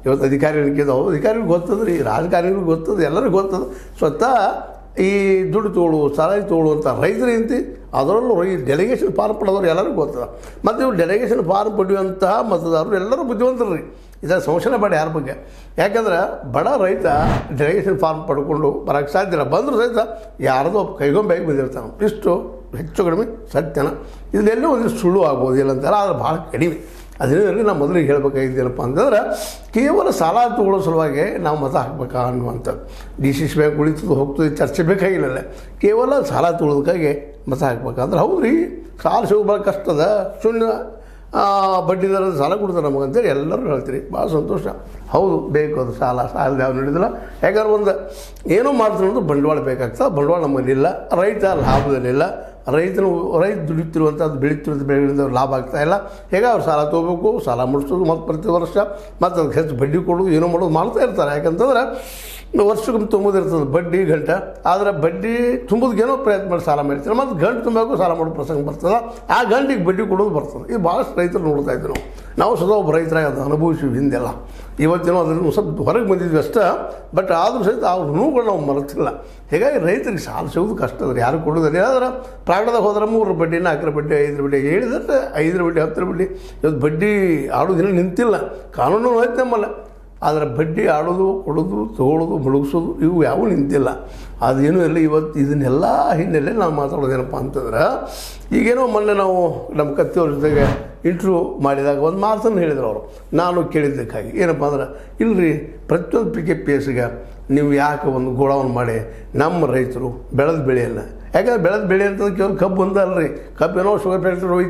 ಇವತ್ತು ಅಧಿಕಾರಿಗಳಿಗೆ ಅಧಿಕಾರಿಗಳು ಗೊತ್ತದ ರೀ, ರಾಜಕಾರಣಿಗಳಿಗೆ ಗೊತ್ತದ, ಎಲ್ಲರಿಗೂ ಗೊತ್ತದ. ಸ್ವತಃ ಈ ದುಡ್ಡು ತೋಳು ಸಾಲ ತೋಳು ಅಂತ ರೈತರಿಂತಿ ಅದರಲ್ಲೂ ಈ ಡೆಲಿಗೇಷನ್ ಫಾರ್ಮ್ ಪಡೆದವ್ರು ಎಲ್ಲರಿಗೂ ಗೊತ್ತದ. ಮತ್ತು ಇವ್ರು ಡೆಲಿಗೇಷನ್ ಫಾರ್ಮ್ ಪಡೆಯುವಂತಹ ಮತದಾರರು ಎಲ್ಲರೂ ಬುದ್ಧಿವಂತರು ರೀ. ಇದರ ಸಂಶಯ ಬೇಡ ಯಾರ ಬಗ್ಗೆ. ಯಾಕಂದ್ರೆ ಬಡ ರೈತ ಡೆಲಿಗೇಷನ್ ಫಾರ್ಮ್ ಪಡ್ಕೊಂಡು ಬರೋಕ್ಕೆ ಸಾಧ್ಯ ಇಲ್ಲ. ಬಂದರೂ ಸಹಿತ ಯಾರದೋ ಕೈಗೊಂಬೆಗೆ ಬಂದಿರ್ತಾನೆ. ಇಷ್ಟು ಹೆಚ್ಚು ಕಡಿಮೆ ಸತ್ಯನ. ಇದೆಲ್ಲೂ ಒಂದು ಸುಳ್ಳು ಆಗ್ಬೋದು ಇಲ್ಲ ಅಂತಾರೆ, ಆದರೆ ಭಾಳ ಕಡಿಮೆ. ಅದರಲ್ಲಿ ನಾವು ಮೊದಲಿಗೆ ಹೇಳ್ಬೇಕಾಗಿದ್ದೇನಪ್ಪ ಅಂತಂದ್ರೆ ಕೇವಲ ಸಾಲ ತಗೊಳ್ಳೋ ಸಲುವಾಗಿ ನಾವು ಮತ ಹಾಕ್ಬೇಕಾ ಅನ್ನುವಂಥದ್ದು. DCC ಬ್ಯಾಂಕ್ ಉಳಿತದೆ ಹೋಗ್ತದೆ ಚರ್ಚೆ ಬೇಕಾಗಿಲ್ಲ. ಕೇವಲ ಸಾಲ ತಗೊಳ್ಳೋದಕ್ಕಾಗಿ ಮತ ಹಾಕ್ಬೇಕಂದ್ರೆ ಹೌದು ರೀ, ಸಾಲ ಸಿಗೋದು ಭಾಳ ಕಷ್ಟದ, ಶೂನ್ಯ ಬಡ್ಡಿ ದರದ ಸಾಲ ಕೊಡ್ತಾರೆ ನಮಗಂತೇಳಿ ಎಲ್ಲರೂ ಹೇಳ್ತೀರಿ. ಭಾಳ ಸಂತೋಷ. ಹೌದು, ಬೇಕು ಅದು ಸಾಲದ ಯಾವ ನಡೆದಿಲ್ಲ. ಯಾಕಂದ್ರೆ ಒಂದು ಏನೋ ಮಾಡ್ತಾರೆ ಅನ್ನೋದು ಬಂಡವಾಳ ಬೇಕಾಗ್ತದೆ. ಬಂಡವಾಳ ನಮ್ಮಲ್ಲಿಲ್ಲ. ರೈತ ಲಾಭದಲ್ಲಿಲ್ಲ. ರೈತ ದುಡಿತಿರುವಂಥದ್ದು ಬೆಳೀತಿರುವಂಥ ಬೆಳೆಗಳಿಂದ ಲಾಭ ಆಗ್ತಾಯಿಲ್ಲ. ಹೇಗೆ ಅವ್ರು ಸಾಲ ತೊಗೋಬೇಕು, ಸಾಲ ಮುಡಿಸೋದು, ಮತ್ತು ಪ್ರತಿ ವರ್ಷ ಮತ್ತು ಅದಕ್ಕೆ ಹೆಚ್ಚು ಬಡ್ಡಿ ಕೊಡೋದು, ಏನೋ ಮಾಡೋದು ಮಾಡ್ತಾ ಇರ್ತಾರೆ. ಯಾಕಂತಂದ್ರೆ ವರ್ಷಕ್ಕೊಮ್ಮೆ ತುಂಬೋದಿರ್ತದೆ ಬಡ್ಡಿ ಗಂಟೆ. ಆದರೆ ಬಡ್ಡಿ ತುಂಬೋದಕ್ಕೇನೋ ಪ್ರಯತ್ನ ಮಾಡಿ ಸಾಲ ಮಾಡ್ತಾರೆ, ಮತ್ತು ಗಂಟು ತುಂಬಬೇಕು ಸಾಲ ಮಾಡೋ ಪ್ರಸಂಗ ಬರ್ತದೆ. ಆ ಗಂಟಿಗೆ ಬಡ್ಡಿ ಕೊಡೋದು ಬರ್ತದೆ. ಇದು ಭಾಳಷ್ಟು ರೈತರು ನೋಡ್ತಾ ಇದ್ವಿ ನಾವು ಸದಾ ಒಬ್ಬ ರೈತರಾಗಿ ಅದನ್ನು ಅನುಭವಿಸಿವಿ ಹಿಂದೆಲ್ಲ. ಇವತ್ತೇನೋ ಅದನ್ನು ಸ್ವಲ್ಪ ಹೊರಗೆ ಬಂದಿದ್ವಿ ಅಷ್ಟೇ. ಬಟ್ ಆದರೂ ಸಹಿತ ಅವ್ರ ನೋವುಗಳು ನಾವು ಮರೆತಿಲ್ಲ. ಹೀಗಾಗಿ ರೈತರಿಗೆ ಸಾಲ ಸಿಗೋದು ಕಷ್ಟ ಅದ್ರಿ, ಯಾರು ಕೊಡೋದಿಲ್ಲ. ಯಾವ್ದಾರ ಪ್ರಾಣದಾಗ ಹೋದ್ರೆ 3 ಬಡ್ಡಿ 4 ಬಡ್ಡಿ 5 ಬಡ್ಡಿ ಹೇಳಿದ್ರೆ 5 ಬಡ್ಡಿ 10 ಬಡ್ಡಿ. ಇವತ್ತು ಬಡ್ಡಿ ಆಡೋದಿನ ನಿಂತಿಲ್ಲ, ಕಾನೂನು ಹೋಯ್ತು ನಮ್ಮಲ್ಲ. ಆದರೆ ಬಡ್ಡಿ ಆಡೋದು, ಕೊಡೋದು, ತೊಗೊಳೋದು, ಮುಳುಗಿಸೋದು ಇವು ಯಾವೂ ನಿಂತಿಲ್ಲ. ಅದೇನೂ ಇಲ್ಲ. ಇವತ್ತು ಇದನ್ನೆಲ್ಲ ಹಿನ್ನೆಲೆ ನಾವು ಮಾತಾಡೋದೇನಪ್ಪ ಅಂತಂದ್ರೆ, ಈಗೇನೋ ಮೊನ್ನೆ ನಾವು ನಮ್ಮ ಕತ್ತಿಯವ್ರ ಜೊತೆಗೆ ಇಂಟ್ರ್ಯೂ ಮಾಡಿದಾಗ ಒಂದು ಮಾತನ್ನು ಹೇಳಿದ್ರು ಅವರು. ನಾನು ಕೇಳಿದ್ದಕ್ಕಾಗಿ ಏನಪ್ಪ ಅಂದ್ರೆ, ಇಲ್ಲರಿ ಪ್ರತಿಯೊಂದು PKPSಗೆ ನೀವು ಯಾಕೆ ಒಂದು ಗೋಡೌನ್ ಮಾಡಿ ನಮ್ಮ ರೈತರು ಬೆಳೆದ ಬೆಳೆಯನ್ನು, ಯಾಕಂದ್ರೆ ಬೆಳೆದ ಬೆಳೆ ಅಂತಂದ್ರೆ ಕೇವಲ ಕಬ್ಬು ಅಂತ ಅಲ್ರಿ, ಕಬ್ಬು ಏನೋ ಶುಗರ್ ಫ್ಯಾಕ್ಟ್ರಿ ಹೋಯ್ತು